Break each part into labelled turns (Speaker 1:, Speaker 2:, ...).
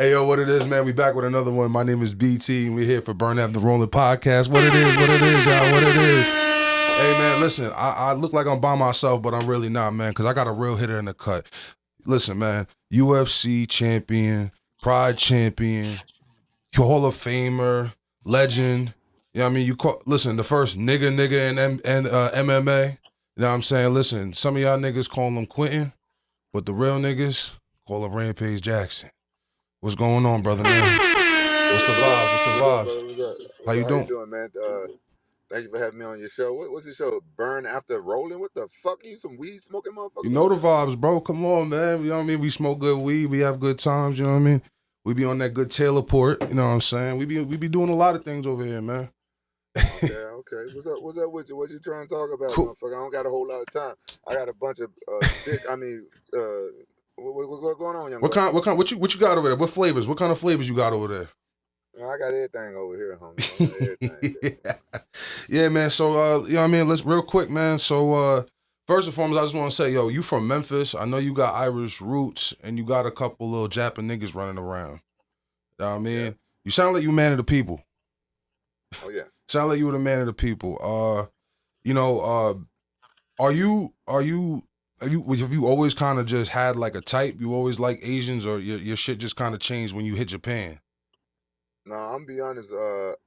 Speaker 1: Hey, yo, what it is, man? We back with another one. My name is BT, and we're here for Burn After Rolling Podcast. What it is, y'all, what it is. Hey, man, listen, I look like I'm by myself, but I'm really not, man, because I got a real hitter in the cut. Listen, man, UFC champion, Pride champion, Hall of Famer, legend. You know what I mean? Listen, the first nigga in MMA. You know what I'm saying? Listen, some of y'all niggas call him Quentin, but the real niggas call him Rampage Jackson. What's going on, brother, man? What's the vibes? What's the
Speaker 2: What's up,
Speaker 1: vibes?
Speaker 2: brother? What's up?
Speaker 1: How
Speaker 2: What's
Speaker 1: you
Speaker 2: up? How you
Speaker 1: doing?
Speaker 2: doing, man? Thank you for having me on your show. What's your show? Burn after rolling? What the fuck? You some weed smoking
Speaker 1: You
Speaker 2: motherfuckers
Speaker 1: know
Speaker 2: over
Speaker 1: the
Speaker 2: there?
Speaker 1: vibes, bro. Come on, man. You know what I mean? We smoke good weed. We have good times. You know what I mean? We be on that good Taylor port. You know what I'm saying? We be doing a lot of things over here, man.
Speaker 2: Okay. What's up? What's up with you? What you trying to talk about,
Speaker 1: Cool.
Speaker 2: motherfucker? I don't got a whole lot of time. I got a bunch of stick. What's going on, young
Speaker 1: What
Speaker 2: buck?
Speaker 1: kind? What you got over there? What flavors? What kind of flavors you got over there?
Speaker 2: I got everything over here, homie. I got everything.
Speaker 1: Yeah, man. So, you know what I mean? Let's real quick, man. So, first and foremost, I just want to say, yo, you from Memphis. I know you got Irish roots, and you got a couple little Japanese niggas running around. You know what I mean?
Speaker 2: Yeah.
Speaker 1: You sound like you man of the people.
Speaker 2: Oh yeah.
Speaker 1: Sound like you were the man of the people. You know, have you always kind of just had like a type? You always like Asians, or your shit just kind of changed when you hit Japan?
Speaker 2: No, I'm be honest.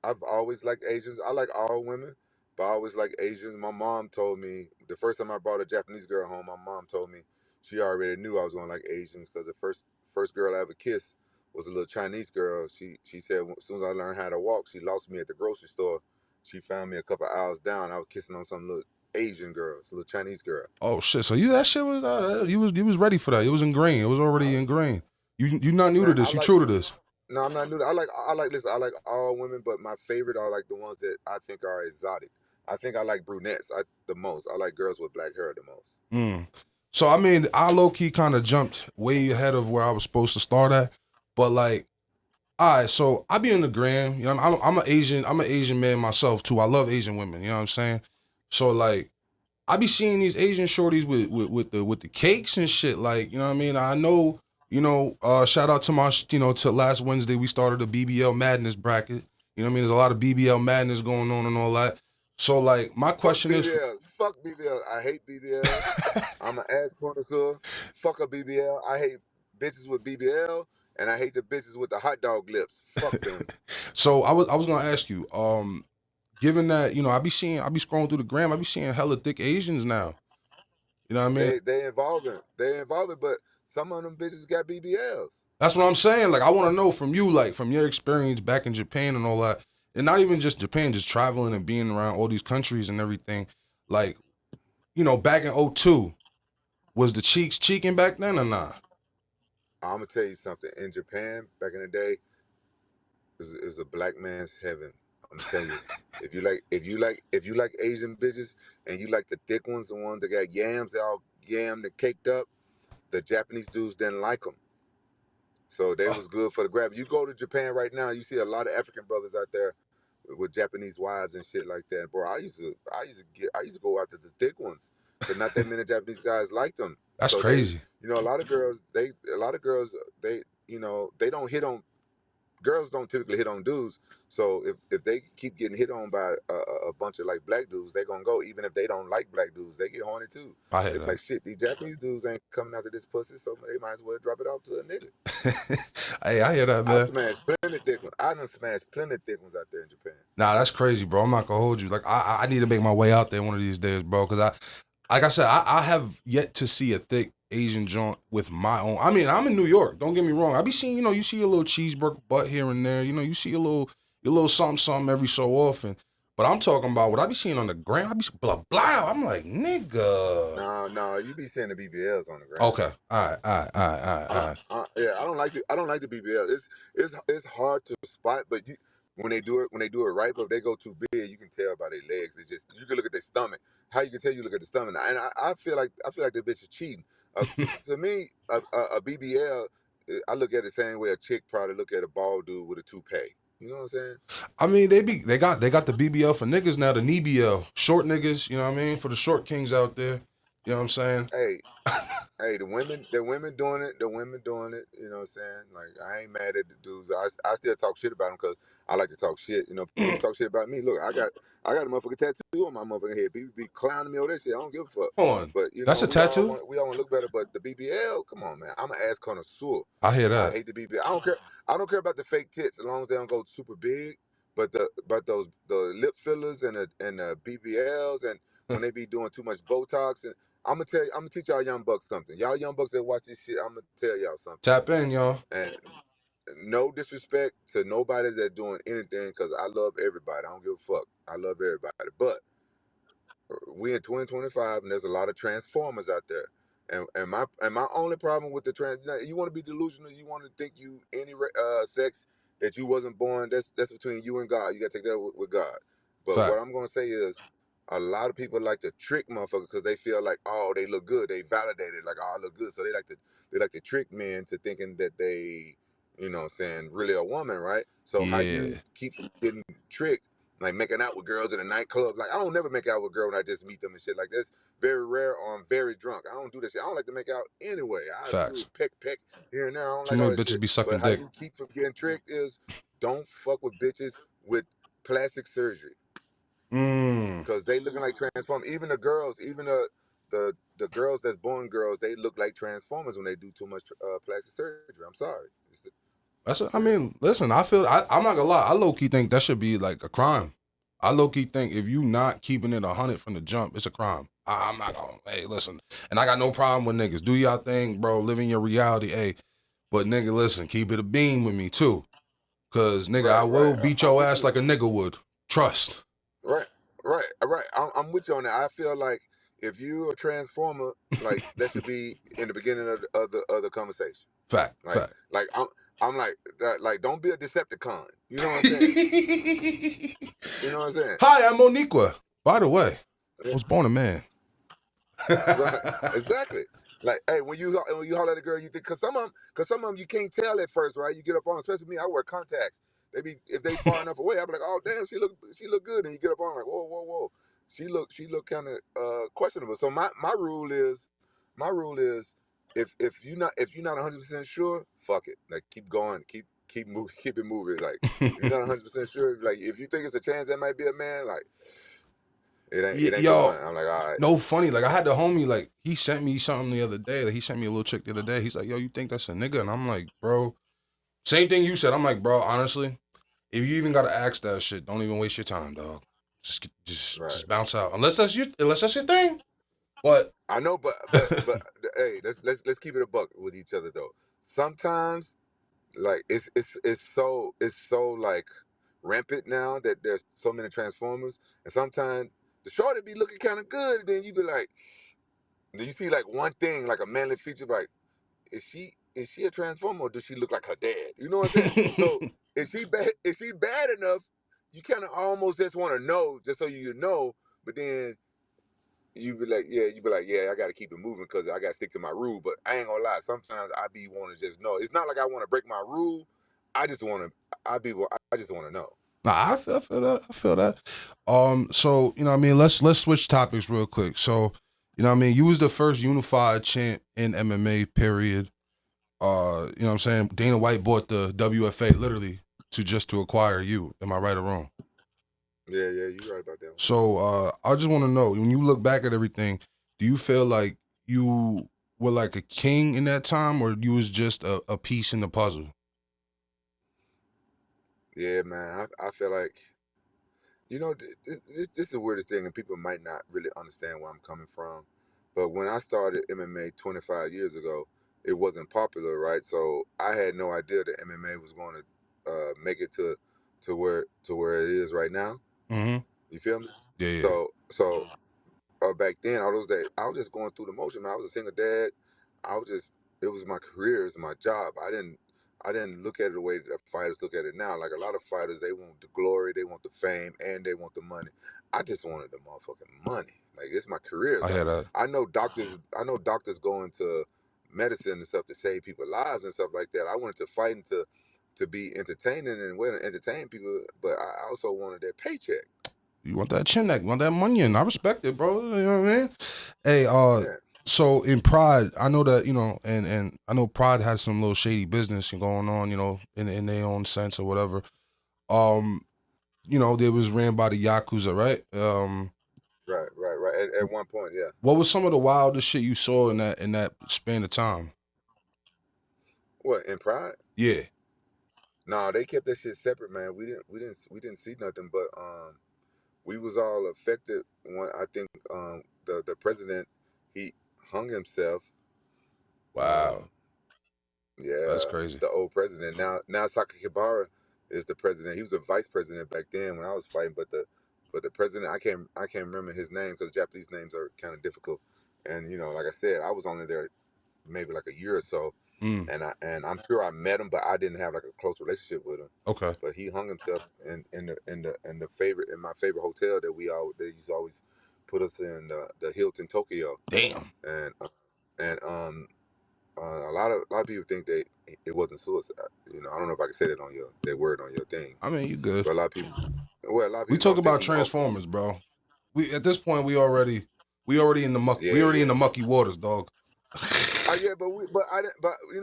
Speaker 2: I've always liked Asians. I like all women, but I always like Asians. My mom told me the first time I brought a Japanese girl home. My mom told me she already knew I was gonna like Asians because the first girl I ever kissed was a little Chinese girl. She said as soon as I learned how to walk, she lost me at the grocery store. She found me a couple hours down. I was kissing on some little Asian girl, some little Chinese girl.
Speaker 1: Oh shit! So you that shit was you was ready for that. It was ingrained. It was already
Speaker 2: I,
Speaker 1: ingrained. You not new to
Speaker 2: man, I
Speaker 1: this. You
Speaker 2: like.
Speaker 1: true to this.
Speaker 2: No, I'm not new. Listen. I like all women, but my favorite are like the ones that I think are exotic. I think I like brunettes the most. I like girls with black hair the most.
Speaker 1: Mm. So I mean, I low key kind of jumped way ahead of where I was supposed to start at, but like, all right. So I be in the gram. You know, I'm an Asian. I'm an Asian man myself too. I love Asian women. You know what I'm saying? So like, I be seeing these Asian shorties with the cakes and shit. Like, you know what I mean? I know, shout out to to last Wednesday we started a BBL madness bracket. You know what I mean? There's a lot of BBL madness going on and all that. So like my
Speaker 2: Fuck
Speaker 1: question is
Speaker 2: BBLs. Fuck BBLs. I hate BBLs. I'm an ass connoisseur. Fuck a BBL. I hate bitches with BBL, and I hate the bitches with the hot dog lips. Fuck them.
Speaker 1: so I was gonna ask you, given that, I be scrolling through the gram, I be seeing hella thick Asians now. You know what I mean?
Speaker 2: They involving. They involving, but some of them bitches got BBLs.
Speaker 1: That's what I'm saying. Like, I want to know from you, like, from your experience back in Japan and all that, and not even just Japan, just traveling and being around all these countries and everything. Like, back in '02, was the cheeks cheeking back then or not?
Speaker 2: I'm gonna tell you something. In Japan, back in the day, is a black man's heaven. I'm telling you. If you like Asian bitches and you like the thick ones, the ones that got yams, they all yammed and caked up, the Japanese dudes didn't like them. So they
Speaker 1: Oh,
Speaker 2: was good for the grab. You go to Japan right now, you see a lot of African brothers out there with Japanese wives and shit like that. Bro, I used to go after the thick ones because not that many Japanese guys liked them.
Speaker 1: that's
Speaker 2: So they,
Speaker 1: crazy.
Speaker 2: a lot of girls, they don't hit on girls don't typically hit on dudes. So if they keep getting hit on by a bunch of like black dudes, they gonna go. Even if they don't like black dudes, they get horny too.
Speaker 1: I
Speaker 2: They
Speaker 1: hear
Speaker 2: be
Speaker 1: that.
Speaker 2: like, shit, these Japanese dudes ain't coming after this pussy, so they might as well drop it off to a nigga.
Speaker 1: Hey, I hear that,
Speaker 2: I
Speaker 1: man.
Speaker 2: smashed plenty thick ones. I done smashed plenty thick ones out there in Japan.
Speaker 1: Nah, that's crazy, bro. I'm not gonna hold you. Like, I need to make my way out there one of these days, bro. Because like I said, I have yet to see a thick Asian joint with my own. I mean, I'm in New York. Don't get me wrong. I be seeing, you see a little cheeseburger butt here and there. You see a little something, something every so often. But I'm talking about what I be seeing on the ground. I be blah blah. I'm like, nigga.
Speaker 2: No, you be seeing the BBLs on the ground.
Speaker 1: Okay, all right, all right, all right, all right, all right.
Speaker 2: Yeah, I don't like the BBL. It's hard to spot, but when they do it right, but if they go too big, you can tell by their legs. They just you can look at their stomach. How you can tell you look at the stomach, and I feel like the bitch is cheating. To me, a BBL, I look at it the same way a chick probably look at a bald dude with a toupee. You know what I'm saying?
Speaker 1: I mean, they got the BBL for niggas now, the NBL, short niggas. You know what I mean? For the short kings out there. You know what I'm saying?
Speaker 2: Hey, hey, the women doing it. The women doing it. You know what I'm saying? Like, I ain't mad at the dudes. I still talk shit about them because I like to talk shit. You know, people talk shit about me. Look, I got a motherfucking tattoo on my motherfucking head. People be clowning me over that shit. I don't give a fuck.
Speaker 1: Hold on.
Speaker 2: But you
Speaker 1: That's
Speaker 2: know,
Speaker 1: a
Speaker 2: we all
Speaker 1: tattoo?
Speaker 2: want to look better. But the BBL, come on, man. I'm an ass connoisseur.
Speaker 1: I hear
Speaker 2: I
Speaker 1: that.
Speaker 2: hate the BBL. I don't care. I don't care about the fake tits as long as they don't go super big. But the lip fillers and the BBLs and when they be doing too much Botox and I'm gonna teach y'all young bucks something. Y'all young bucks that watch this shit, I'm gonna tell y'all something.
Speaker 1: Tap in, y'all.
Speaker 2: And no disrespect to nobody that's doing anything, because I love everybody. I don't give a fuck. I love everybody. But we in 2025 and there's a lot of transformers out there. And my only problem with the trans, now, you want to be delusional, you want to think you any sex that you wasn't born, that's between you and God. You got to take that with God. But what
Speaker 1: Fact.
Speaker 2: I'm going to say is a lot of people like to trick motherfuckers because they feel like, oh, they look good, they validated, like, oh, I look good, so they like to trick men to thinking that they, what I'm saying, really a woman, right? So how you
Speaker 1: Yeah.
Speaker 2: keep from getting tricked, like making out with girls in a nightclub. Like, I don't never make out with a girl when I just meet them and shit. Like, that's very rare, or I'm very drunk. I don't do that shit. I don't like to make out anyway. I do
Speaker 1: Facts.
Speaker 2: a peck here and there. I don't
Speaker 1: Too
Speaker 2: like all
Speaker 1: many
Speaker 2: that
Speaker 1: bitches
Speaker 2: shit.
Speaker 1: be
Speaker 2: But
Speaker 1: sucking
Speaker 2: how
Speaker 1: dick.
Speaker 2: you keep from getting tricked is don't fuck with bitches with plastic surgery,
Speaker 1: Mm.
Speaker 2: because they looking like Transformers. Even the girls, even the girls that's born girls, they look like Transformers when they do too much plastic surgery. I'm sorry.
Speaker 1: I mean, listen, I'm not gonna lie. I low key think that should be like a crime. I low key think if you not keeping it 100 from the jump, it's a crime. I'm not gonna. Hey, listen, and I got no problem with niggas. Do y'all thing, bro. Live in your reality. Hey, but nigga, listen, keep it a beam with me too, cause nigga, I
Speaker 2: Right, right.
Speaker 1: will beat
Speaker 2: I'm
Speaker 1: your
Speaker 2: with
Speaker 1: ass
Speaker 2: you.
Speaker 1: like a nigga would. Trust.
Speaker 2: Right, right. I'm with you on that. I feel like if you a transformer, like that should be in the beginning of the conversation.
Speaker 1: Fact.
Speaker 2: Like
Speaker 1: Fact.
Speaker 2: like I'm like that. Like, don't be a Decepticon. You know what I'm saying? You know what I'm saying?
Speaker 1: Hi, I'm Moniqua. By the way, I was born a man.
Speaker 2: Right, exactly. Like, hey, when you holler at a girl, you think, cause some of them you can't tell at first, right? You get up on, especially me, I wear contacts. If they far enough away, I be like, oh damn, she look good, and you get up on like, whoa, whoa, whoa, she look kind of questionable. So my rule is, if you're not 100% sure, fuck it, like keep going, keep moving, keep it moving. Like, if you're not 100% sure, like if you think it's a chance that might be a man, like it ain't the
Speaker 1: Yo,
Speaker 2: one. I'm like, all right,
Speaker 1: no funny. Like I had the homie, like he sent me something the other day. Like he sent me a little chick the other day. He's like, yo, you think that's a nigga? And I'm like, bro, same thing you said. I'm like, bro, honestly, if you even gotta ask that shit, don't even waste your time, dog. Just
Speaker 2: right.
Speaker 1: bounce out. Unless that's your thing. But
Speaker 2: I know, but hey, let's keep it a buck with each other though. Sometimes, like, it's so like rampant now that there's so many transformers, and sometimes the shorty be looking kind of good, and then you be like, then you see like one thing, like a manly feature, like, is she a transformer, or does she look like her dad? You know what I'm saying? So is she bad enough? You kind of almost just want to know, just so you know, but then you be like, yeah, I got to keep it moving because I got to stick to my rule. But I ain't gonna lie, sometimes I be want to just know. It's not like I want to break my rule. I just want to. I just want to know.
Speaker 1: nah, I feel that. I feel that. So you know, what I mean, let's switch topics real quick. So, you know, what I mean, you was the first unified champ in MMA. Period. You know what I'm saying? Dana White bought the WFA literally to acquire you. Am I right or wrong?
Speaker 2: Yeah, you right about that one.
Speaker 1: So I just want to know, when you look back at everything, do you feel like you were like a king in that time, or you was just a piece in the puzzle?
Speaker 2: Yeah, man. I feel like, this is the weirdest thing, and people might not really understand where I'm coming from. But when I started MMA 25 years ago, it wasn't popular, right? So I had no idea that MMA was going to make it to where it is right now.
Speaker 1: Mm-hmm.
Speaker 2: You feel me?
Speaker 1: Yeah, yeah.
Speaker 2: So back then, all those days, I was just going through the motion, man. I was a single dad. It was my career, it was my job. I didn't look at it the way that fighters look at it now. Like, a lot of fighters, they want the glory, they want the fame, and they want the money. I just wanted the motherfucking money. Like, it's my career.
Speaker 1: I
Speaker 2: Like,
Speaker 1: hear that.
Speaker 2: I know doctors going to medicine and stuff to save people's lives and stuff like that. I wanted to fight and to be entertaining and well entertain people, but I also wanted that paycheck.
Speaker 1: You want that chin neck, you want that money, and I respect it, bro. You know what I mean? Hey,
Speaker 2: Yeah,
Speaker 1: so in Pride, I know that, and I know Pride had some little shady business going on, in their own sense or whatever. They was ran by the Yakuza, right?
Speaker 2: right. At one point, yeah.
Speaker 1: What was some of the wildest shit you saw in that span of time?
Speaker 2: What in Pride?
Speaker 1: Yeah.
Speaker 2: Nah, they kept that shit separate, man. We didn't see nothing, but we was all affected when I think the president he hung himself.
Speaker 1: Wow.
Speaker 2: Um, yeah,
Speaker 1: That's crazy.
Speaker 2: the old president. Now Sakakibara is the president. He was the vice president back then when I was fighting, but the president I can't remember his name because Japanese names are kind of difficult. And like I said, I was only there maybe like a year or so,
Speaker 1: Mm.
Speaker 2: and I'm sure I met him, but I didn't have like a close relationship with him.
Speaker 1: Okay.
Speaker 2: But he hung himself in my favorite hotel that they used to always put us in, the Hilton Tokyo,
Speaker 1: Damn.
Speaker 2: and and a lot of people think that it wasn't suicide. I don't know if I can say that word on your thing,
Speaker 1: I mean, you good.
Speaker 2: but a lot of
Speaker 1: We
Speaker 2: people
Speaker 1: talk
Speaker 2: don't think
Speaker 1: about Transformers, bro. We at this point we already in the muck. We
Speaker 2: yeah,
Speaker 1: already in
Speaker 2: yeah.
Speaker 1: the mucky waters, dog.
Speaker 2: Yeah, but I didn't. But we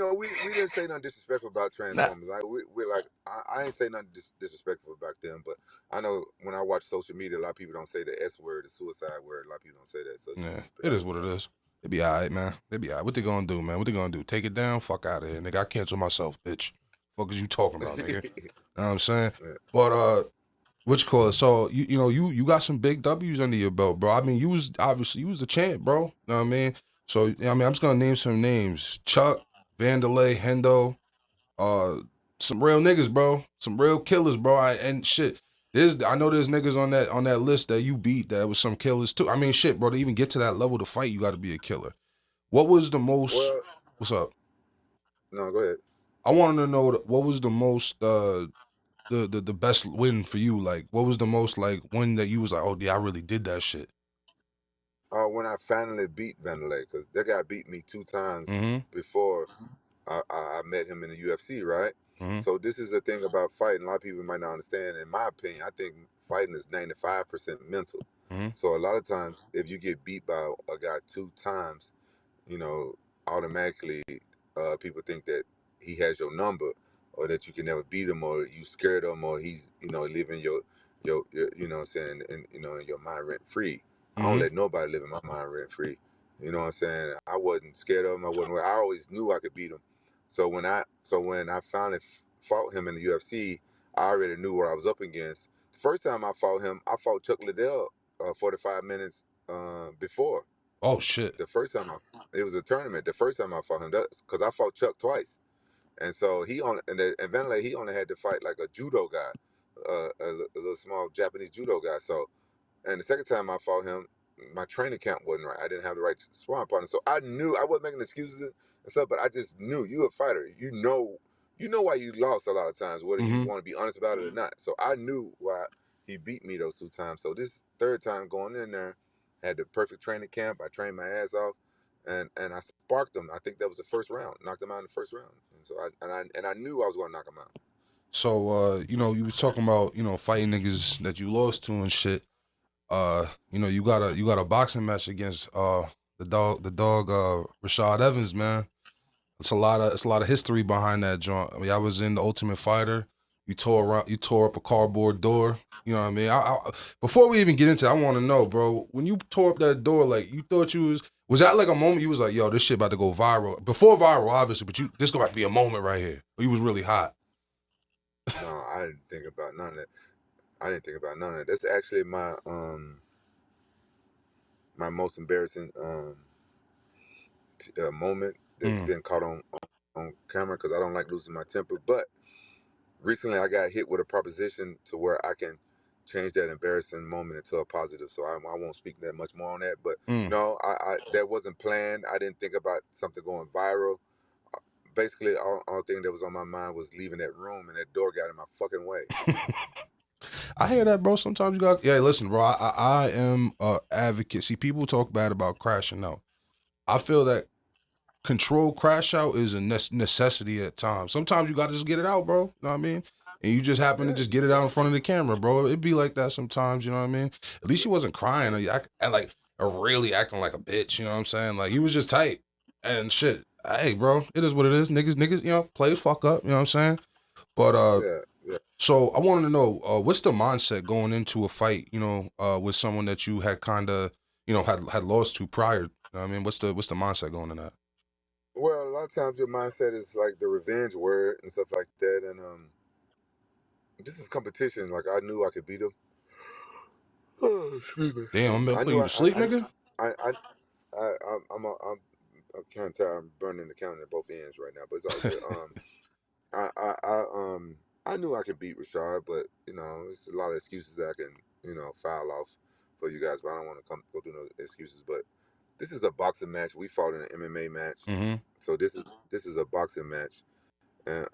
Speaker 2: didn't say nothing disrespectful about
Speaker 1: Nah.
Speaker 2: Transformers. We're like I ain't say nothing disrespectful about them. But I know when I watch social media, a lot of people don't say the S word, the suicide word. A lot of people don't say that. So
Speaker 1: Yeah,
Speaker 2: just
Speaker 1: it
Speaker 2: I
Speaker 1: is
Speaker 2: don't
Speaker 1: what it
Speaker 2: know.
Speaker 1: is. They be all right, man. They be all right. What they gonna do, man? What they gonna do? Take it down? Fuck out of here, nigga. I cancel myself, bitch. Fuck is you talking about, nigga? Know what I'm saying?
Speaker 2: Yeah.
Speaker 1: But what you call it? So you got some big W's under your belt, bro. I mean, you was the champ, bro. Know what I mean? So I mean, I'm just gonna name some names: Chuck, Vanderlei, Hendo, uh, some real niggas, bro. Some real killers, bro. And shit. I know there's niggas on that list that you beat that was some killers too. I mean, shit, bro. To even get to that level to fight, you got to be a killer. What was the most?
Speaker 2: Well,
Speaker 1: What's up?
Speaker 2: no, go ahead.
Speaker 1: I wanted to know what was the most the best win for you. Like, what was the most like win that you was like, oh yeah, I really did that shit.
Speaker 2: When I finally beat Vanderlei, because that guy beat me 2 times
Speaker 1: Mm-hmm.
Speaker 2: before I met him in the UFC, right?
Speaker 1: Mm-hmm.
Speaker 2: So this is the thing about fighting. A lot of people might not understand. In my opinion, I think fighting is 95% mental.
Speaker 1: Mm-hmm.
Speaker 2: So a lot of times, if you get beat by a guy 2 times, you know, automatically people think that he has your number, or that you can never beat him, or you scared him, or he's living your what I'm saying, in your mind rent free. I don't
Speaker 1: Mm-hmm.
Speaker 2: let nobody live in my mind rent free. You know what I'm saying? I wasn't scared of him. I always knew I could beat him. So when I finally fought him in the UFC, I already knew what I was up against. The first time I fought him, I fought Chuck Liddell 45 minutes before.
Speaker 1: Oh shit.
Speaker 2: The first time it was a tournament. The first time I fought him, because I fought Chuck twice, and so and Vanderlei, he only had to fight like a judo guy, a little small Japanese judo guy. So, and the second time I fought him, my training camp wasn't right. I didn't have the right sparring partner. So I knew I wasn't making excuses and stuff, but I just knew you're a fighter. You know why you lost a lot of times, whether you
Speaker 1: Mm-hmm.
Speaker 2: want to be honest about it or not. So I knew why he beat me those 2 times. So this third time going in there, had the perfect training camp. I trained my ass off, and I sparked him. I think that was the first round. Knocked him out in the first round. And so I knew I was going to knock him out.
Speaker 1: So you was talking about fighting niggas that you lost to and shit. You got a boxing match against the dog Rashad Evans, man. It's a lot of history behind that joint. I mean, I was in the Ultimate Fighter. You tore up a cardboard door. You know what I mean? Before we even get into it, I want to know, bro, when you tore up that door, like you thought was that like a moment you was like, yo, this shit about to go viral? Before viral, obviously, but this about to be a moment right here. Or you was really hot.
Speaker 2: No, I didn't think about none of that. I didn't think about none of that. That's actually my most embarrassing moment that's
Speaker 1: Mm.
Speaker 2: been caught on camera, because I don't like losing my temper. But recently, I got hit with a proposition to where I can change that embarrassing moment into a positive. So I won't speak that much more on that. But
Speaker 1: Mm.
Speaker 2: no, that wasn't planned. I didn't think about something going viral. Basically, all thing that was on my mind was leaving that room, and that door got in my fucking way.
Speaker 1: I hear that, bro. Sometimes you got. Yeah, listen, bro. I am a advocate. See, people talk bad about crashing out. I feel that controlled crash out is a necessity at times. Sometimes you got to just get it out, bro. Know what I mean? and you just happen to
Speaker 2: Yeah,
Speaker 1: just get it out in front of the camera, bro. It'd be like that sometimes, you know what I mean? At least he wasn't crying or really acting like a bitch, you know what I'm saying? Like, he was just tight and shit. Hey, bro, it is what it is. Niggas, players fuck up, you know what I'm saying? But
Speaker 2: yeah.
Speaker 1: so I wanted to know, what's the mindset going into a fight, with someone that you had kind of, had lost to prior. You know what I mean, what's the mindset going in that?
Speaker 2: Well, a lot of times your mindset is like the revenge word and stuff like that, and this is competition. Like I knew I could beat him. Oh, excuse me.
Speaker 1: Damn, I'm
Speaker 2: I
Speaker 1: putting
Speaker 2: knew
Speaker 1: you to sleep, nigga.
Speaker 2: I'm kind of tired. I'm burning the counter at both ends right now, but it's all good. I I I I knew I could beat Rashad, but it's a lot of excuses that I can file off for you guys. But I don't want to go through no excuses. But this is a boxing match. We fought in an MMA match,
Speaker 1: Mm-hmm.
Speaker 2: so this is a boxing match, and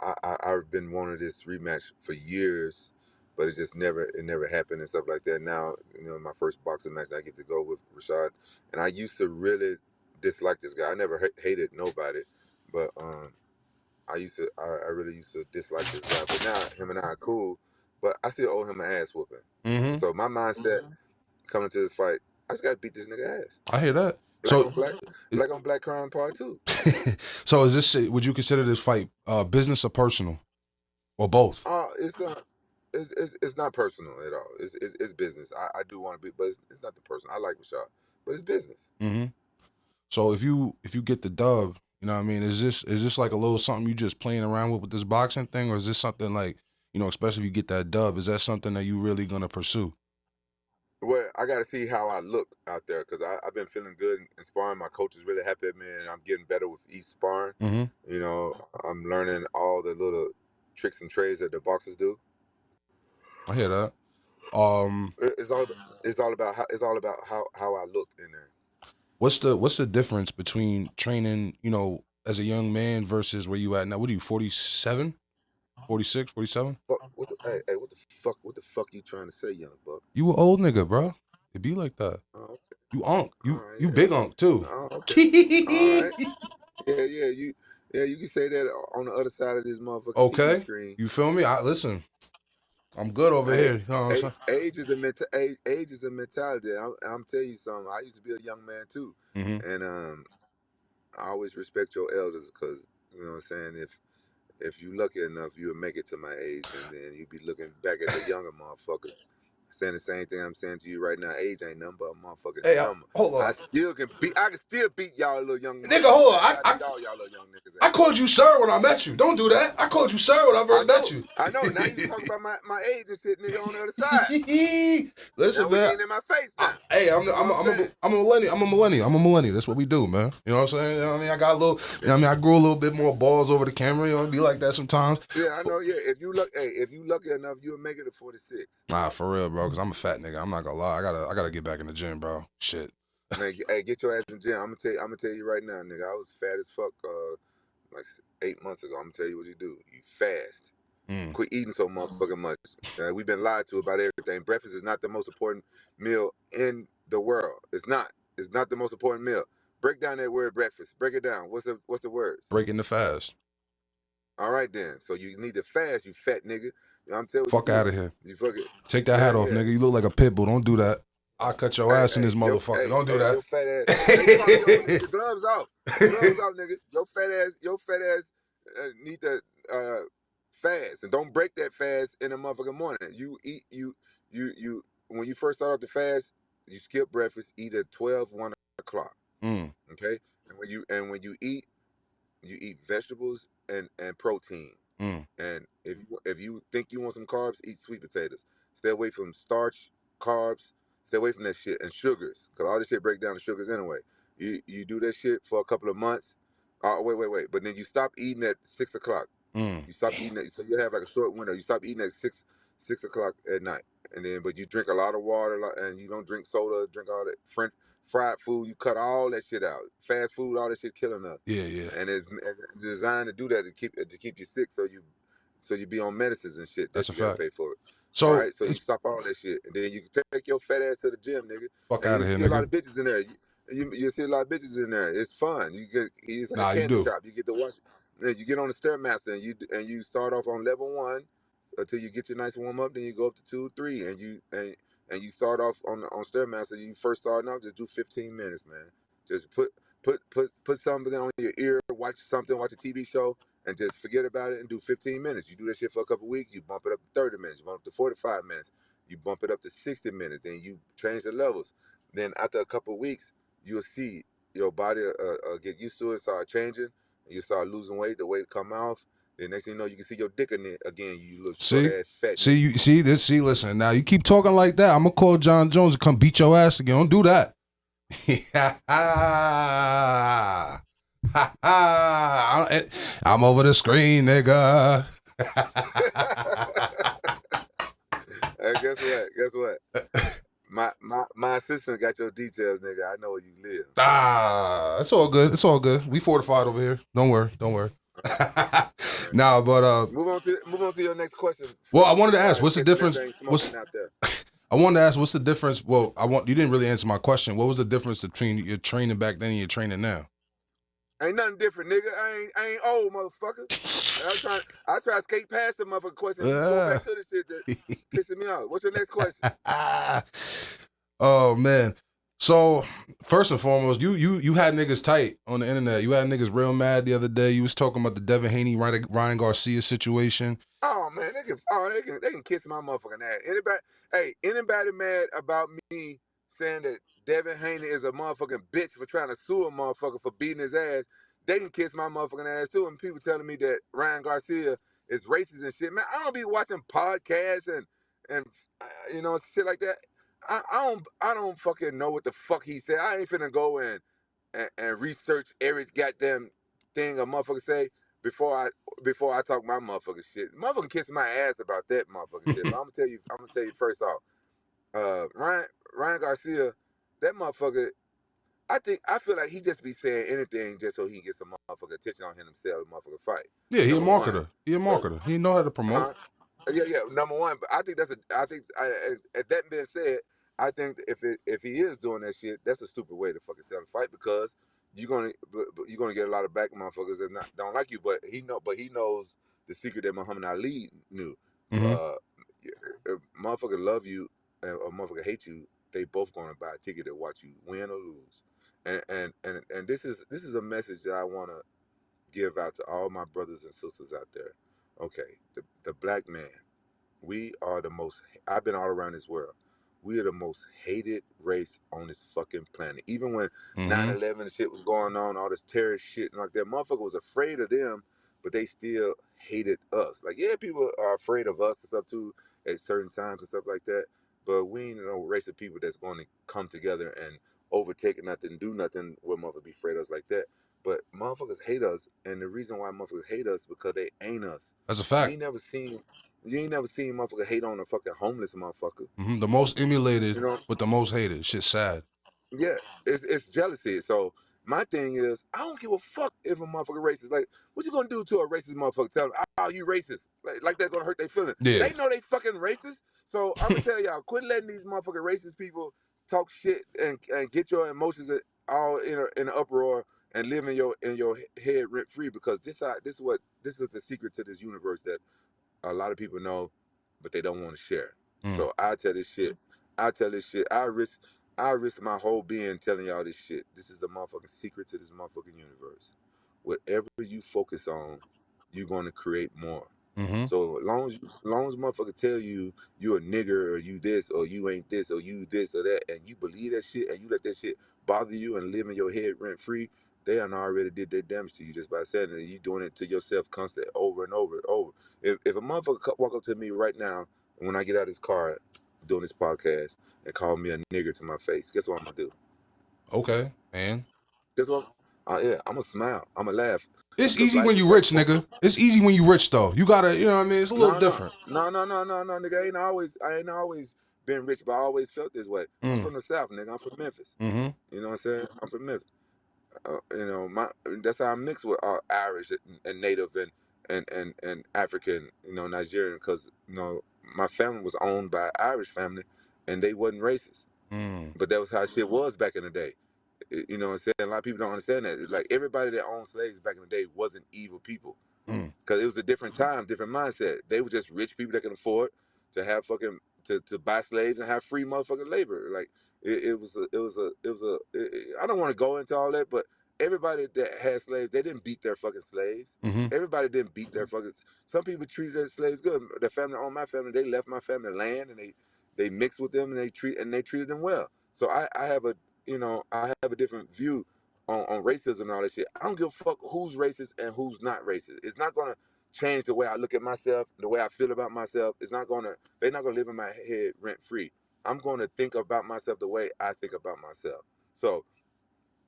Speaker 2: uh, I've been wanting this rematch for years, but it never happened and stuff like that. Now my first boxing match, I get to go with Rashad, and I used to really dislike this guy. I never hated nobody, but I really used to dislike this guy. But now him and I are cool, but I still owe him an ass whooping.
Speaker 1: Mm-hmm.
Speaker 2: So my mindset coming to this fight, I just gotta beat this nigga ass.
Speaker 1: I hear that.
Speaker 2: Black
Speaker 1: So,
Speaker 2: on black, black on black crime part two.
Speaker 1: so is this shit, would you consider this fight business or personal or both?
Speaker 2: It's it's not personal at all. It's business. I do want to be, but it's not the personal. I like Rashad, but it's business.
Speaker 1: Mm-hmm. So if you get the dub, you know what I mean, is this like a little something you just playing around with this boxing thing, or is this something like, especially if you get that dub, is that something that you really gonna pursue?
Speaker 2: Well, I got to see how I look out there because I've been feeling good in sparring. My coach is really happy at me, and I'm getting better with each sparring.
Speaker 1: Mm-hmm.
Speaker 2: I'm learning all the little tricks and trades that the boxers do.
Speaker 1: I hear that. Um,
Speaker 2: It's all about how I look in there.
Speaker 1: what's the difference between training, as a young man versus where you at now? What are you, 47, 46, 47?
Speaker 2: What the fuck you trying to say, young buck?
Speaker 1: You an old nigga, bro. It be like that.
Speaker 2: Oh, okay.
Speaker 1: You unk.
Speaker 2: All
Speaker 1: You
Speaker 2: right,
Speaker 1: you
Speaker 2: yeah.
Speaker 1: big unk too.
Speaker 2: Oh, okay. All right. Yeah. You can say that on the other side of this motherfucking TV
Speaker 1: Okay.
Speaker 2: screen.
Speaker 1: You feel me? I listen. I'm good over
Speaker 2: Hey,
Speaker 1: here. You know what I'm saying?
Speaker 2: age is a mentality. I'm telling you something. I used to be a young man too,
Speaker 1: Mm-hmm.
Speaker 2: and I always respect your elders because you know what I'm saying. If you lucky enough, you'll make it to my age, and then you be looking back at the younger motherfuckers saying the same thing I'm saying to you right now. Age ain't nothing but a motherfucking
Speaker 1: Hey,
Speaker 2: number.
Speaker 1: hold on.
Speaker 2: I can still beat y'all little young
Speaker 1: Nigga,
Speaker 2: motherfuckers
Speaker 1: hold on.
Speaker 2: ass. I beat all y'all little young niggas
Speaker 1: I
Speaker 2: ass.
Speaker 1: called you sir when I met you. Don't do that. I called you sir when I
Speaker 2: I
Speaker 1: first met
Speaker 2: know,
Speaker 1: you.
Speaker 2: I know. Now you talk about my age and shit, nigga, on the other side. Now
Speaker 1: Listen,
Speaker 2: we
Speaker 1: man.
Speaker 2: ain't in my face now.
Speaker 1: Hey,
Speaker 2: You know what I'm saying?
Speaker 1: I'm a millennial. I'm a millennial. I'm a millennial. That's what we do, man. You know what I'm saying? You know what I mean? I got a little, I grew a little bit more balls over the camera. It be like that sometimes.
Speaker 2: Yeah, I know. Yeah, if you lucky enough, you'll make it to 46.
Speaker 1: Nah, for real, bro. Because I'm a fat nigga. I'm not gonna lie. I gotta get back in the gym, bro. Shit.
Speaker 2: Man, hey, get your ass in the gym. I'm gonna tell you right now, nigga. I was fat as fuck like 8 months ago. I'm gonna tell you what you do. You fast.
Speaker 1: Mm.
Speaker 2: Quit eating so motherfucking much. We've been lied to about everything. Breakfast is not the most important meal in the world. It's not. It's not the most important meal. Break down that word breakfast. Break it down. What's the words?
Speaker 1: Breaking the fast.
Speaker 2: All right then. So you need to fast, you fat nigga. I'm telling what you
Speaker 1: Fuck
Speaker 2: do.
Speaker 1: out of here.
Speaker 2: You fucking
Speaker 1: Take that hat
Speaker 2: yeah,
Speaker 1: off,
Speaker 2: yeah.
Speaker 1: nigga. You look like a pit bull. Don't do that. I'll cut your
Speaker 2: Hey,
Speaker 1: ass in
Speaker 2: hey,
Speaker 1: this motherfucker. Don't do
Speaker 2: your
Speaker 1: that.
Speaker 2: fat ass. Hey, you already on the gloves off. Gloves off, nigga. Your fat ass need to fast and don't break that fast in the motherfucking morning. You eat you when you first start off the fast, you skip breakfast, eat at 12, 1 o'clock.
Speaker 1: Mm,
Speaker 2: Okay? And when you eat, you eat vegetables and protein.
Speaker 1: mm.
Speaker 2: And if you think you want some carbs, eat sweet potatoes. Stay away from starch, carbs. Stay away from that shit and sugars, cause all this shit break down to sugars anyway. You do that shit for a couple of months. Wait. But then you stop eating at 6 o'clock.
Speaker 1: Mm.
Speaker 2: You stop
Speaker 1: Damn.
Speaker 2: eating at, so you have like a short window. You stop eating at six o'clock at night, and then but you drink a lot of water and you don't drink soda, drink all that French fried food. You cut all that shit out. Fast food, all that shit killing us.
Speaker 1: Yeah, yeah.
Speaker 2: And it's designed to do that to keep you sick, so you be on medicines and shit
Speaker 1: That's
Speaker 2: that
Speaker 1: a
Speaker 2: you gotta
Speaker 1: fact.
Speaker 2: pay for it. All
Speaker 1: So
Speaker 2: right, so you
Speaker 1: it's
Speaker 2: stop all that shit, and then you can take your fat ass to the gym, nigga,
Speaker 1: fuck
Speaker 2: and
Speaker 1: out
Speaker 2: you
Speaker 1: of here,
Speaker 2: see a lot
Speaker 1: nigga.
Speaker 2: of bitches in there. You see a lot of bitches in there. It's fun. It's like a
Speaker 1: Nah, you
Speaker 2: candy
Speaker 1: do.
Speaker 2: shop. You get to watch. and you get on the stairmaster and you start off on level 1 until you get your nice warm up. Then you go up to 2, 3, and you start off on stairmaster. You first starting out, just do 15 minutes, man. Just put something on your ear, watch something, watch a TV show, and just forget about it and do 15 minutes. You do that shit for a couple of weeks, you bump it up to 30 minutes, you bump it up to 45 minutes, you bump it up to 60 minutes, then you change the levels. Then after a couple of weeks, you'll see your body get used to it, start changing, and you start losing weight, the weight come off. Then next thing you know, you can see your dick in it again, you little short
Speaker 1: See,
Speaker 2: ass fat
Speaker 1: see,
Speaker 2: nigga.
Speaker 1: you see this. See, listen. Now you keep talking like that. I'm gonna call John Jones to come beat your ass again. Don't do that. I'm over the screen, nigga.
Speaker 2: Hey, guess what? My assistant got your details, nigga. I know where you live.
Speaker 1: It's all good. It's all good. We fortified over here. Don't worry. Don't worry. Nah, but
Speaker 2: Move on to your next question.
Speaker 1: well, I wanted to ask,
Speaker 2: In
Speaker 1: what's the
Speaker 2: case there's
Speaker 1: difference?
Speaker 2: anything smoking out there.
Speaker 1: I wanted to ask, what's the difference? Well, you didn't really answer my question. What was the difference between your training back then and your training now?
Speaker 2: Ain't nothing different, nigga. I ain't old, motherfucker. I try to skate past the motherfucking question. You going back to the shit that pissing me off. What's your next question?
Speaker 1: Oh man. So first and foremost, you had niggas tight on the internet. You had niggas real mad the other day. You was talking about the Devin Haney, Ryan Garcia situation.
Speaker 2: Oh man, they can kiss my motherfucking ass. Anybody mad about me saying that Devin Haney is a motherfucking bitch for trying to sue a motherfucker for beating his ass, they can kiss my motherfucking ass too. And people telling me that Ryan Garcia is racist and shit, man. I don't be watching podcasts and shit like that. I don't fucking know what the fuck he said. I ain't finna go and research every goddamn thing a motherfucker say before I talk my motherfucking shit. Motherfucker kissing my ass about that motherfucking shit. But I'm gonna tell you first off, Ryan Garcia, that motherfucker. I feel like he just be saying anything just so he can get some motherfucker attention on him himself, motherfucker fight.
Speaker 1: Yeah, he a
Speaker 2: Number one.
Speaker 1: marketer. He a marketer. He know how to promote.
Speaker 2: Yeah. Number one, but I think at that being said, I think if he is doing that shit, that's a stupid way to fucking sell a fight because you're gonna get a lot of black motherfuckers that don't like you, but he knows the secret that Muhammad Ali knew.
Speaker 1: Mm-hmm.
Speaker 2: If motherfucker love you or motherfucker hate you, they both gonna buy a ticket to watch you win or lose. And this is a message that I wanna give out to all my brothers and sisters out there. Okay, the black man, we are the most. I've been all around this world. We are the most hated race on this fucking planet. Even when
Speaker 1: Mm-hmm.
Speaker 2: 9/11 and shit was going on, all this terrorist shit and like that, motherfucker was afraid of them, but they still hated us. Like, yeah, people are afraid of us and stuff too at certain times and stuff like that. But we ain't no race of people that's going to come together and overtake nothing, do nothing where motherfuckers be afraid of us like that. But motherfuckers hate us, and the reason why motherfuckers hate us because they ain't us.
Speaker 1: That's a
Speaker 2: You
Speaker 1: fact.
Speaker 2: ain't never seen motherfucker hate on a fucking homeless motherfucker.
Speaker 1: Mm-hmm. The most
Speaker 2: You
Speaker 1: emulated
Speaker 2: know?
Speaker 1: with the most hated. Shit's sad.
Speaker 2: Yeah, it's jealousy. So my thing is, I don't give a fuck if a motherfucker racist. Like, what you gonna do to a racist motherfucker? Tell them, oh, you racist. Like that gonna hurt their feelings.
Speaker 1: Yeah.
Speaker 2: They know they fucking racist. So I'm gonna tell y'all, quit letting these motherfucking racist people talk shit and get your emotions all in an uproar and live in your head rent free because this is the secret to this universe that a lot of people know, but they don't want to share.
Speaker 1: Mm.
Speaker 2: So I tell this shit. I risk my whole being telling y'all this shit. This is a motherfucking secret to this motherfucking universe. Whatever you focus on, you're gonna create more.
Speaker 1: Mm-hmm.
Speaker 2: So as long as motherfucker tell you you a nigger or you this or you ain't this or you this or that, and you believe that shit and you let that shit bother you and live in your head rent free, they done already did their damage to you just by saying it. You doing it to yourself constant over and over and over. If a motherfucker walk up to me right now when I get out of this car doing this podcast and call me a nigger to my face, guess what I'm gonna do?
Speaker 1: Okay. And
Speaker 2: Guess what? Yeah, I'm gonna smile. I'm gonna laugh
Speaker 1: it's
Speaker 2: because
Speaker 1: easy
Speaker 2: life
Speaker 1: when
Speaker 2: is
Speaker 1: you
Speaker 2: like
Speaker 1: rich, nigga. It's easy when you rich though. You gotta, you know what I mean? It's a little
Speaker 2: no, no,
Speaker 1: different.
Speaker 2: no, no, no, no, no, nigga. I ain't always been rich, but I always felt this way. I'm
Speaker 1: Mm.
Speaker 2: from the South, nigga. I'm from Memphis.
Speaker 1: Mm-hmm.
Speaker 2: You know what I'm saying? I'm from Memphis. My that's how I mix with Irish and Native and African, Nigerian, because my family was owned by Irish family, and they wasn't racist,
Speaker 1: Mm.
Speaker 2: but that was how shit was back in the day. You know what I'm saying? A lot of people don't understand that. Like everybody that owned slaves back in the day wasn't evil people, because it was a different time, different mindset. They were just rich people that can afford to have fucking to buy slaves and have free motherfucking labor. Like I don't want to go into all that, but everybody that had slaves, they didn't beat their fucking slaves.
Speaker 1: Mm-hmm.
Speaker 2: Everybody didn't beat their fucking. Some people treated their slaves good. The family on my family, they left my family land and they mixed with them and they treated them well. So I have a I have a different view on racism and all that shit. I don't give a fuck who's racist and who's not racist. It's not gonna change the way I look at myself, the way I feel about myself. They're not gonna live in my head rent free. I'm gonna think about myself the way I think about myself. So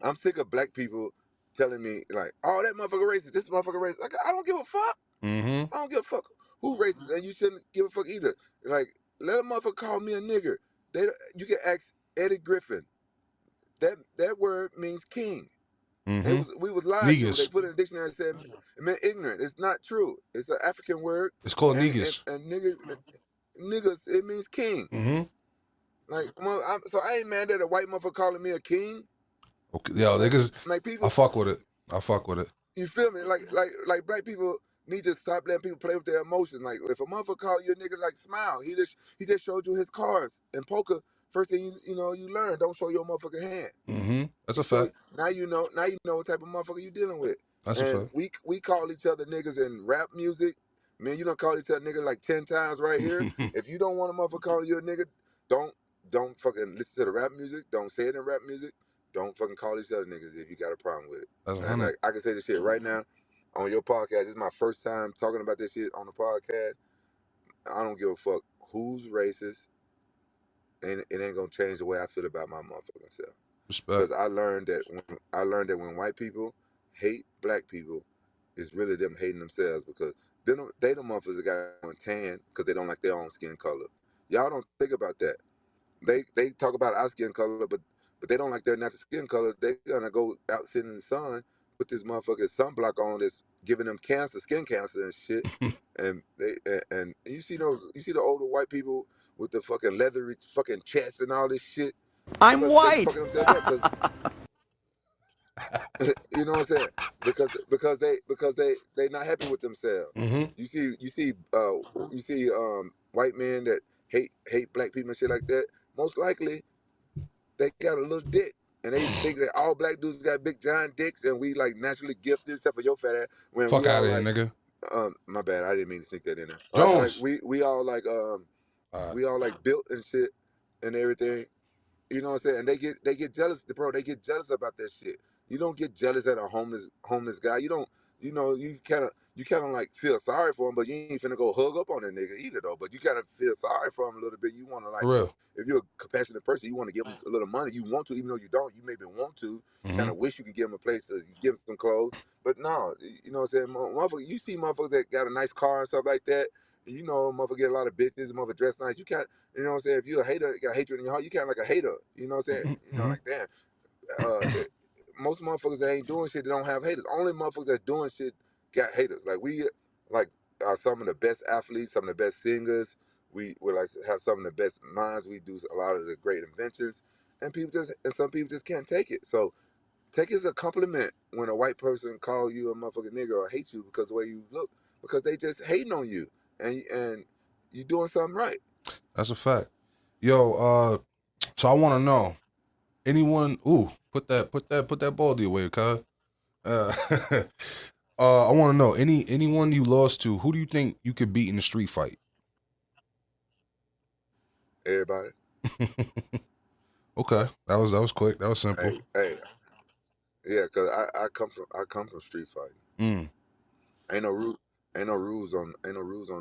Speaker 2: I'm sick of black people telling me like, oh, that motherfucker racist, this motherfucker racist. Like, I don't give a fuck.
Speaker 1: Mm-hmm.
Speaker 2: I don't give a fuck who racist, and you shouldn't give a fuck either. Like, let a motherfucker call me a nigger. You can ask Eddie Griffin. That word means king.
Speaker 1: Mm-hmm.
Speaker 2: We was lied to. They
Speaker 1: Negus.
Speaker 2: put it in the dictionary and said it meant ignorant. It's not true. It's an African word,
Speaker 1: It's called
Speaker 2: and
Speaker 1: negus.
Speaker 2: niggas it means king.
Speaker 1: Mm-hmm.
Speaker 2: Like, so I ain't mad at a white motherfucker calling me a king.
Speaker 1: Okay. Yo,
Speaker 2: Like
Speaker 1: niggas,
Speaker 2: like
Speaker 1: I
Speaker 2: people,
Speaker 1: fuck with it. I fuck with it.
Speaker 2: you feel me? Like black people need to stop letting people play with their emotions. Like if a motherfucker call you a nigga, like smile. He just showed you his cards in poker. First thing you learn, don't show your motherfucking hand.
Speaker 1: Mm-hmm. That's
Speaker 2: You
Speaker 1: a
Speaker 2: show
Speaker 1: fact.
Speaker 2: now you know what type of motherfucker you dealing with.
Speaker 1: That's a
Speaker 2: And
Speaker 1: fact.
Speaker 2: we call each other niggas in rap music. Man, you don't call each other nigga like 10 times right here. If you don't want a motherfucker calling you a nigga, don't don't fucking listen to the rap music. Don't say it in rap music. Don't fucking call each other niggas if you got a problem with it.
Speaker 1: That's
Speaker 2: And
Speaker 1: 100.
Speaker 2: like I can say this shit right now on your podcast. This is my first time talking about this shit on the podcast. I don't give a fuck who's racist, and it ain't gonna change the way I feel about my motherfucking self.
Speaker 1: Respect.
Speaker 2: Because I learned that when white people hate black people, it's really them hating themselves, because they the motherfuckers that got on tan because they don't like their own skin color. Y'all don't think about that. They talk about our skin color, but they don't like their natural skin color. They gonna go out sitting in the sun, put this motherfucking sunblock on that's giving them cancer, skin cancer and shit. And you see the older white people with the fucking leathery fucking chest and all this shit.
Speaker 3: I'm
Speaker 2: Because they
Speaker 3: white.
Speaker 2: fucking themselves up. Because you know what I'm saying? Because they not happy with themselves.
Speaker 1: Mm-hmm.
Speaker 2: You see white men that hate black people and shit like that. Most likely they got a little dick. And they think that all black dudes got big giant dicks and we like naturally gifted, except for your fat ass. When
Speaker 1: Fuck
Speaker 2: we
Speaker 1: out
Speaker 2: all
Speaker 1: of here,
Speaker 2: like,
Speaker 1: nigga.
Speaker 2: my bad, I didn't mean to sneak that in there. Like
Speaker 1: Jones.
Speaker 2: we all like
Speaker 1: Uh,
Speaker 2: we all like built and shit and everything. You know what I'm saying? And they get jealous, bro. They get jealous about that shit. You don't get jealous at a homeless guy. You don't. You kind of like feel sorry for him, but you ain't finna go hug up on that nigga either though. But you kind of feel sorry for him a little bit. You want to like,
Speaker 1: for real.
Speaker 2: if you're a compassionate person, you want to give him a little money. You want to, even though you don't. You maybe want to. You
Speaker 1: Mm-hmm.
Speaker 2: kind of wish you could give him a place to give him some clothes. But no, you know what I'm saying? Motherfucker, you see motherfuckers that got a nice car and stuff like that. You know, motherfucker get a lot of bitches. Motherfucker dress nice. You know what I'm saying? If you're a hater, you got hatred in your heart, you kind of like a hater. You know what I'm saying?
Speaker 1: Mm-hmm.
Speaker 2: Like, damn. Most motherfuckers that ain't doing shit, they don't have haters. Only motherfuckers that's doing shit got haters. Like, we like are some of the best athletes, some of the best singers. We like to have some of the best minds. We do a lot of the great inventions. And some people just can't take it. So take it as a compliment when a white person call you a motherfucking nigga or hate you because of the way you look, because they just hating on you, and you doing something right.
Speaker 1: That's a fact. Yo, so I want to know anyone. Ooh, put that baldy away, cuz. Uh, I want to know anyone you lost to. Who do you think you could beat in a street fight?
Speaker 2: Everybody,
Speaker 1: Okay, that was quick. That was simple.
Speaker 2: hey, yeah, cause I come from street fighting.
Speaker 1: Mm,
Speaker 2: Ain't no rule, ain't no rules on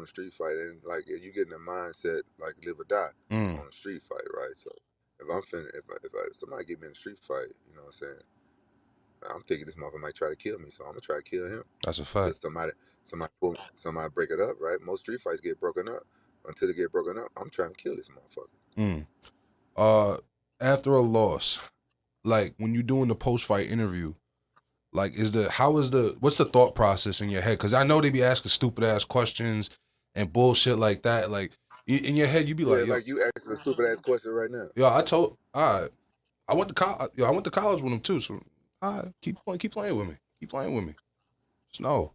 Speaker 2: the street fight, and like you get in the mindset like live or die
Speaker 1: mm.
Speaker 2: on a street fight, right? So if I'm finna, if somebody get me in a street fight, you know what I'm saying? I'm thinking this motherfucker might try to kill me, so I'm gonna try to kill him
Speaker 1: That's a
Speaker 2: until
Speaker 1: fact.
Speaker 2: somebody break it up, right? Most street fights get broken up. Until they get broken up, I'm trying to kill this motherfucker.
Speaker 1: Mm. After a loss, like when you're doing the post fight interview, like what's the thought process in your head? Because I know they be asking stupid ass questions and bullshit like that. Like in your head, you be
Speaker 2: Yeah,
Speaker 1: like, yo,
Speaker 2: like you asked a stupid ass question right now.
Speaker 1: yo, I told, all right. I went to college. I went to college with him too. So keep playing with me. Keep playing with me. Snow,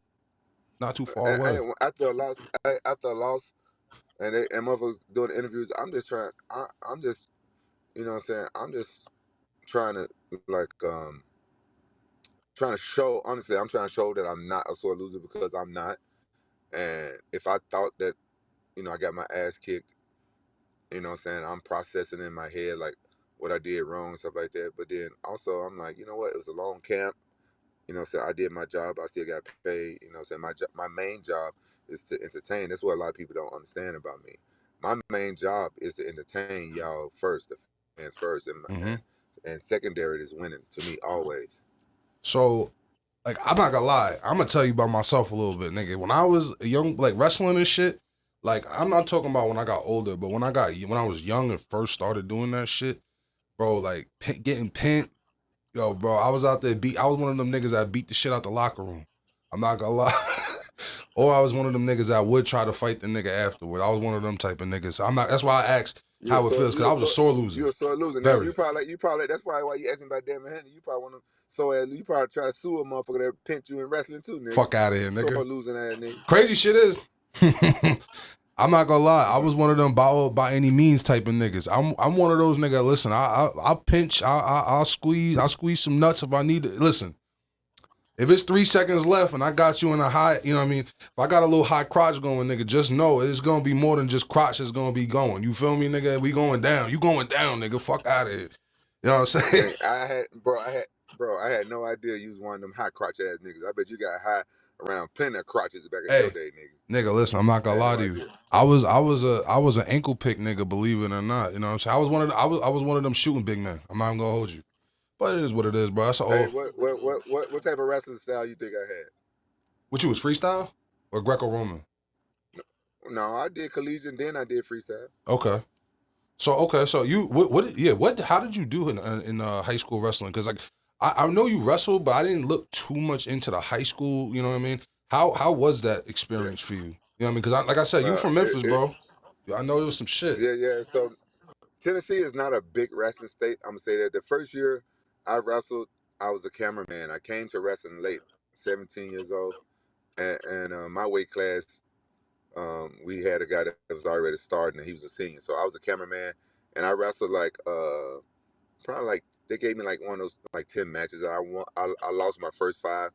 Speaker 1: not too far away.
Speaker 2: After a loss, and motherfuckers doing interviews, I'm just trying. I'm just, you know what I'm saying. I'm just trying to like trying to show. Honestly, I'm trying to show that I'm not a sore loser because I'm not. And if I thought that, I got my ass kicked, what I'm saying, I'm processing in my head like what I did wrong and stuff like that. But then also I'm like, you know what? It was a long camp. What I'm saying, I did my job. I still got paid. What I'm saying, my main job is to entertain. That's what a lot of people don't understand about me. My main job is to entertain y'all first, the fans first,
Speaker 1: Mm-hmm.
Speaker 2: and secondary is winning to me always.
Speaker 1: So, like, I'm not gonna lie. I'm gonna tell you about myself a little bit, nigga. When I was young, like wrestling and shit. Like, I'm not talking about when I got older, but when I was young and first started doing that shit, bro. Like, getting pinned. Yo, bro, I was out there I was one of them niggas that beat the shit out the locker room. I'm not gonna lie. Or I was one of them niggas that would try to fight the nigga afterward. I was one of them type of niggas. I'm not. That's why I asked
Speaker 2: You a
Speaker 1: how it
Speaker 2: sore,
Speaker 1: feels, because
Speaker 2: you
Speaker 1: I
Speaker 2: a
Speaker 1: was a
Speaker 2: sore,
Speaker 1: sore loser.
Speaker 2: you a sore loser. Now
Speaker 1: Very.
Speaker 2: you probably that's probably why you asked me about Devin Haney. You probably want to you probably try to sue a motherfucker that pinned you in wrestling too, nigga.
Speaker 1: Fuck out of here,
Speaker 2: Sore
Speaker 1: nigga.
Speaker 2: losing ass nigga.
Speaker 1: Crazy shit is. I'm not gonna lie. I was one of them by any means type of niggas. I'm one of those niggas. Listen, I'll pinch. I'll squeeze. I'll squeeze some nuts if I need to. Listen. If it's 3 seconds left and I got you in a high, you know what I mean? If I got a little high crotch going, nigga, just know it's gonna be more than just crotch that's gonna be going. You feel me, nigga? We going down. You going down, nigga. Fuck out of here. You know what I'm saying?
Speaker 2: Man, I had no idea you was one of them high crotch ass niggas. I bet you got high around plenty of crotches back in your
Speaker 1: Hey,
Speaker 2: day, nigga.
Speaker 1: nigga, listen, I'm not
Speaker 2: I
Speaker 1: gonna
Speaker 2: had
Speaker 1: lie
Speaker 2: no
Speaker 1: to you.
Speaker 2: idea.
Speaker 1: I was an ankle pick nigga, believe it or not. You know what I'm saying? I was one of them shooting big men. I'm not even gonna hold you. But it is what it is, bro. That's
Speaker 2: Hey,
Speaker 1: all.
Speaker 2: what type of wrestling style you think I had?
Speaker 1: What you was freestyle or Greco-Roman?
Speaker 2: No, I did collegiate, then I did freestyle.
Speaker 1: Okay. So you how did you do in high school wrestling? Because like I know you wrestled, but I didn't look too much into the high school. You know what I mean? How was that
Speaker 2: Yeah.
Speaker 1: experience for you? You know what I mean? Because like I said, you
Speaker 2: Uh,
Speaker 1: from
Speaker 2: it,
Speaker 1: Memphis,
Speaker 2: it,
Speaker 1: bro. I know there was some shit.
Speaker 2: yeah. So Tennessee is not a big wrestling state. I'm gonna say that the first year I wrestled, I was a cameraman. I came to wrestling late, 17 years old, and my weight class, we had a guy that was already starting, and he was a senior. So I was a cameraman, and I wrestled like probably like they gave me like one of those like 10 matches. I lost my first five.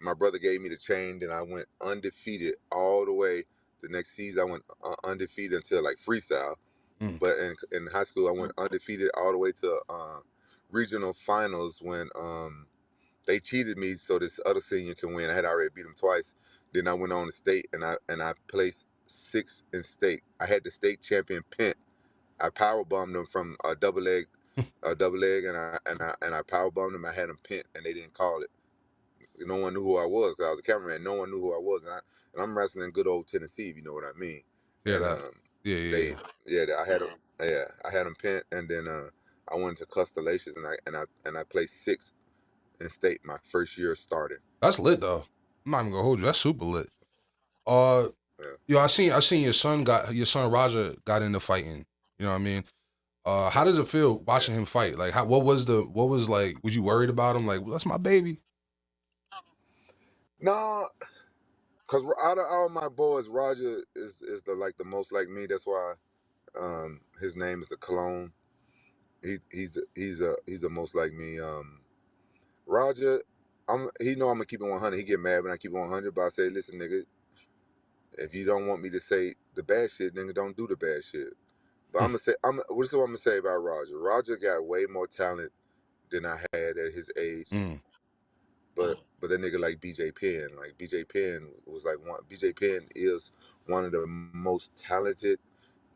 Speaker 2: My brother gave me the chain, then I went undefeated all the way. The next season I went undefeated until like freestyle.
Speaker 1: Mm.
Speaker 2: But in high school, I went undefeated all the way to regional finals when they cheated me so this other senior can win. I had already beat him twice. Then I went on to state and I placed sixth in state. I had the state champion pin. I power bombed them from double leg, and I power bombed them. I had them pent, and they didn't call it. No one knew who I was because I was a cameraman. No one knew who I was, and I'm wrestling in good old Tennessee, if you know what I mean.
Speaker 1: Yeah,
Speaker 2: And
Speaker 1: that. Yeah, yeah,
Speaker 2: they
Speaker 1: yeah.
Speaker 2: I had them pent, and then I went to Constellations, and I placed sixth in state my first year starting.
Speaker 1: That's lit though. I'm not even gonna hold you. That's super lit. Uh,
Speaker 2: Yeah.
Speaker 1: I seen your son Roger got into fighting. You know what I mean? How does it feel
Speaker 2: Yeah.
Speaker 1: watching him fight? Like, what was like? Was you worried about him? Like, well, that's my baby.
Speaker 2: No, cause out of all my boys, Roger is the most like me. That's why his name is the clone. He's the most like me. Roger, he know I'm gonna keep it 100. He get mad when I keep it 100, but I say, listen, nigga, if you don't want me to say the bad shit, nigga, don't do the bad shit. But
Speaker 1: Hmm.
Speaker 2: this is what I'm gonna say about Roger. Roger got way more talent than I had at his age.
Speaker 1: Mm.
Speaker 2: But that nigga like BJ Penn, like BJ Penn was like one. BJ Penn is one of the most talented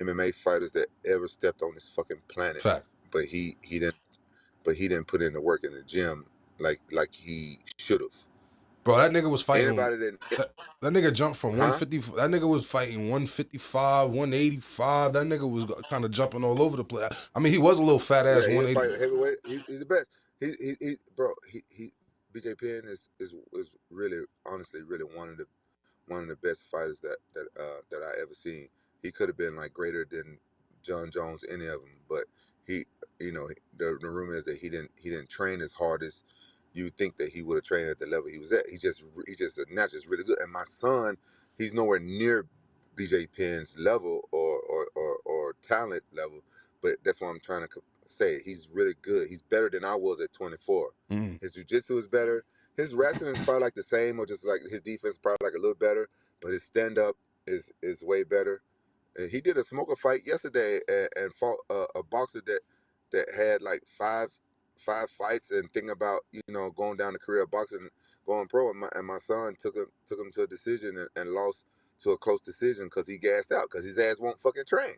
Speaker 2: MMA fighters that ever stepped on this fucking planet.
Speaker 1: Fact,
Speaker 2: But he didn't put in the work in the gym like he should have.
Speaker 1: bro. That nigga was fighting.
Speaker 2: Anybody that
Speaker 1: That nigga jumped from
Speaker 2: huh?
Speaker 1: 150. That nigga was fighting 155, 185. That nigga was kind of jumping all over the place. I mean, he was a little fat ass
Speaker 2: Yeah, he'll
Speaker 1: 180.
Speaker 2: fight heavyweight. He's the best. Bro. He BJ Penn is really honestly really one of the best fighters that I ever seen. He could have been like greater than John Jones, any of them, but he the rumor is that he didn't train as hard as you would think that he would have trained at the level he was at. He's just naturally just really good. And my son, he's nowhere near BJ Penn's level or talent level, but that's what I'm trying to say. He's really good. He's better than I was at 24.
Speaker 1: Mm.
Speaker 2: His jiu-jitsu is better. His wrestling is probably like the same, or just like his defense is probably like a little better, but his stand-up is way better. And he did a smoker fight yesterday and fought a boxer that had like five fights and thinking about going down the career of boxing, going pro. And my son took him to a decision and lost to a close decision because he gassed out because his ass won't fucking train.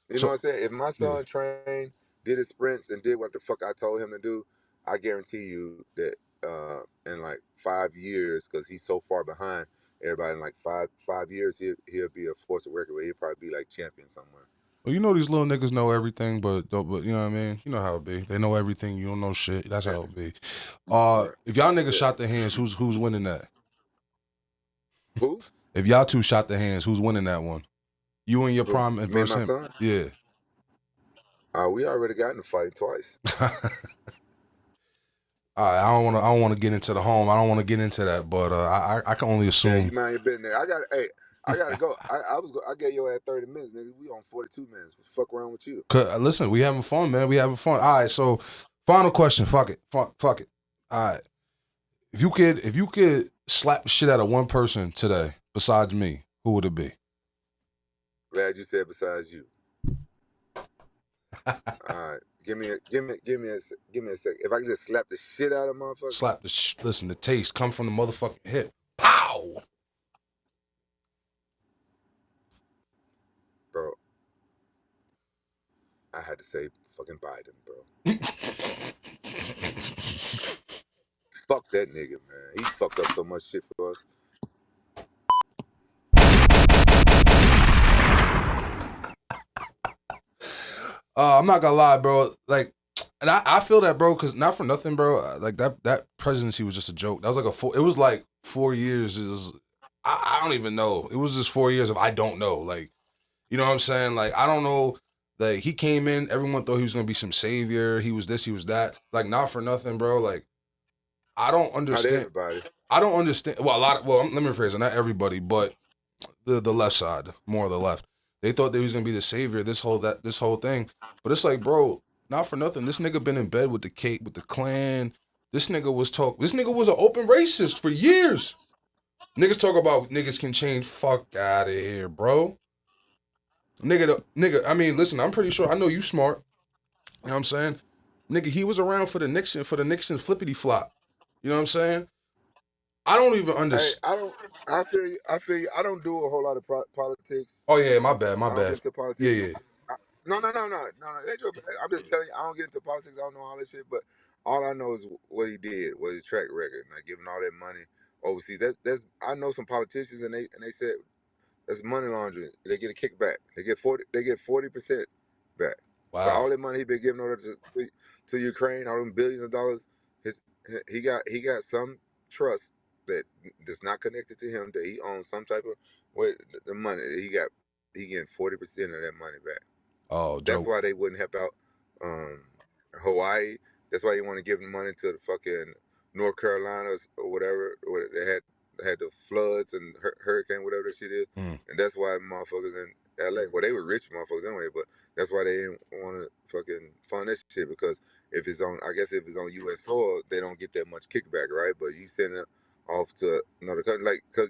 Speaker 2: You know
Speaker 1: So
Speaker 2: what I'm saying? If my
Speaker 1: yeah.
Speaker 2: son trained, did his sprints, and did what the fuck I told him to do, I guarantee you that in like 5 years, because he's so far behind everybody, in like five years, he'll be a force of record where he'll probably be like champion somewhere.
Speaker 1: Well, these little niggas know everything, but you know what I mean? You know how it be. They know everything, you don't know shit. That's how it be.
Speaker 2: Right.
Speaker 1: If y'all niggas
Speaker 2: Yeah.
Speaker 1: shot their hands, who's winning that?
Speaker 2: Who?
Speaker 1: If y'all two shot their hands, who's winning that one? You and your
Speaker 2: Who?
Speaker 1: prime and
Speaker 2: Me and
Speaker 1: versus
Speaker 2: my
Speaker 1: him?
Speaker 2: son?
Speaker 1: Yeah.
Speaker 2: We already got in the fight twice.
Speaker 1: All right, I don't want to get into the home. I don't want to get into that, but I can only
Speaker 2: Yeah,
Speaker 1: assume.
Speaker 2: you mind your business. I gotta go. I gave your ass 30 minutes, nigga. We on 42 minutes. What the fuck wrong with you?
Speaker 1: Listen, we having fun, man. We having fun. All right, so final question. Fuck it. Fuck it. All right. If you could slap the shit out of one person today besides me, who would it be?
Speaker 2: Glad you said besides you. All right, give me a sec. If I can just slap the shit out of motherfucker,
Speaker 1: Slap listen, the taste come from the motherfucking hip. Pow!
Speaker 2: bro, I had to say fucking Biden, bro. Fuck that nigga, man. He fucked up so much shit for us.
Speaker 1: I'm not gonna lie, bro. Like, and I feel that, bro, because not for nothing, bro. Like that presidency was just a joke. That was like it was like 4 years. It was, I don't even know. It was just 4 years of I don't know. Like, you know what I'm saying? Like, I don't know. Like, he came in, everyone thought he was gonna be some savior. He was this, he was that. Like, not for nothing, bro. Like, I don't
Speaker 2: Not
Speaker 1: understand.
Speaker 2: everybody.
Speaker 1: I don't understand. Well, let me rephrase it. Not everybody, but the left side, more of the left. They thought they was gonna be the savior. This whole thing, but it's like, bro, not for nothing. This nigga been in bed with the Cape, with the Klan. This nigga was an open racist for years. Niggas talk about niggas can change. Fuck out of here, bro. Nigga. I mean, listen. I'm pretty sure. I know you smart. You know what I'm saying? Nigga, he was around for the Nixon flippity flop. You know what I'm saying? I don't even
Speaker 2: Hey,
Speaker 1: understand.
Speaker 2: I don't. I feel you. I feel you. I don't do a whole lot of politics.
Speaker 1: Oh yeah, my bad, my
Speaker 2: I don't get
Speaker 1: bad.
Speaker 2: into
Speaker 1: Yeah,
Speaker 2: politics.
Speaker 1: yeah.
Speaker 2: I, no. That's your bad. I'm just telling you. I don't get into politics. I don't know all this shit. But all I know is what he did, was his track record, like giving all that money overseas. That's I know some politicians, and they said that's money laundering. They get a kickback. They get 40% back for
Speaker 1: Wow.
Speaker 2: all that money he been giving over to Ukraine, all them billions of dollars. His he got some trust that's not connected to him, that he owns some type of the money that he getting 40% of that money back.
Speaker 1: Oh,
Speaker 2: That's
Speaker 1: dope.
Speaker 2: why they wouldn't help out Hawaii. That's why you want to give money to the fucking North Carolinas or whatever, where they had the floods and hurricane, whatever that shit is.
Speaker 1: Mm.
Speaker 2: And that's why motherfuckers in LA, well, they were rich motherfuckers anyway, but that's why they didn't want to fucking fund that shit, because I guess if it's on U.S. soil, they don't get that much kickback, right? But you send it off to another country, like, because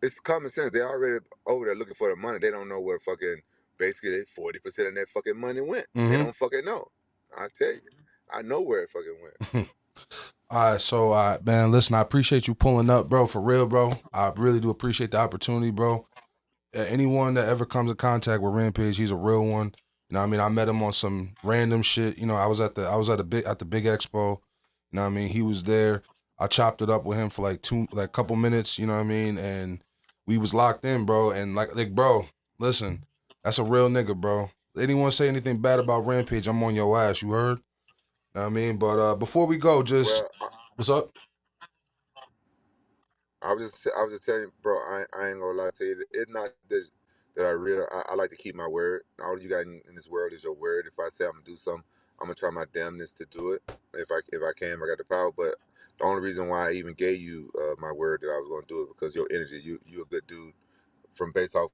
Speaker 2: it's common sense. They already over there looking for the money. They don't know where fucking basically 40% of that fucking money went. They
Speaker 1: Mm-hmm.
Speaker 2: don't fucking know. I tell you, I know where it fucking went.
Speaker 1: All right, so man, listen, I appreciate you pulling up, bro, for real, bro. I really do appreciate the opportunity, bro. Anyone that ever comes in contact with Rampage, he's a real one. You know what I mean? I met him on some random shit. You know, I was at the big expo. You know what I mean? He was there. I chopped it up with him for like couple minutes, you know what I mean? And we was locked in, bro. And like bro, listen, that's a real nigga, bro. Anyone say anything bad about Rampage, I'm on your ass, you heard? Know what I mean? But before we go, just
Speaker 2: Well,
Speaker 1: what's up?
Speaker 2: I was just telling you, bro. I ain't gonna lie to you. It's not that I like to keep my word. All you got in this world is your word. If I say I'm gonna do something, I'm gonna try my damnness to do it. If I can, if I got the power. But the only reason why I even gave you my word that I was gonna do it because your energy. You a good dude from based off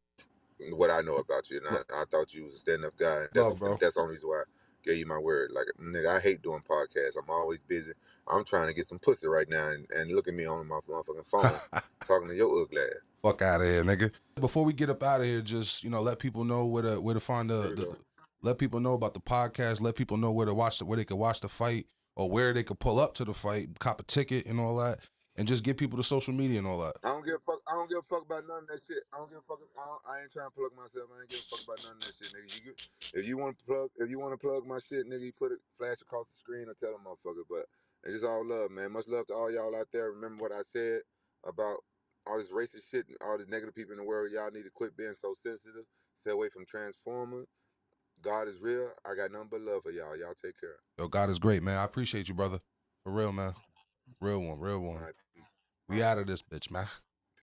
Speaker 2: what I know about you, and I thought you was a stand up guy.
Speaker 1: Love, bro.
Speaker 2: That's the only reason why I gave you my word. Like nigga, I hate doing podcasts. I'm always busy. I'm trying to get some pussy right now, and look at me on my motherfucking phone talking to your ugly ass.
Speaker 1: Fuck out of here, nigga. Before we get up out of here, just let people know where to find let people know about the podcast. Let people know where to where they can watch the fight, or where they could pull up to the fight, cop a ticket and all that, and just give people the social media and all that.
Speaker 2: I don't give a fuck. I don't give a fuck about none of that shit. I don't give a fuck. I ain't trying to plug myself. I ain't give a fuck about none of that shit, nigga. If you want to plug my shit, nigga, you put it flash across the screen or tell them motherfucker. But it's just all love, man. Much love to all y'all out there. Remember what I said about all this racist shit and all these negative people in the world. Y'all need to quit being so sensitive. Stay away from Transformers. God is real. I got nothing but love for y'all. Y'all take care.
Speaker 1: Yo, God is great, man. I appreciate you, brother. For real, man. Real one, real one.
Speaker 2: All right, peace.
Speaker 1: We out of this bitch, man.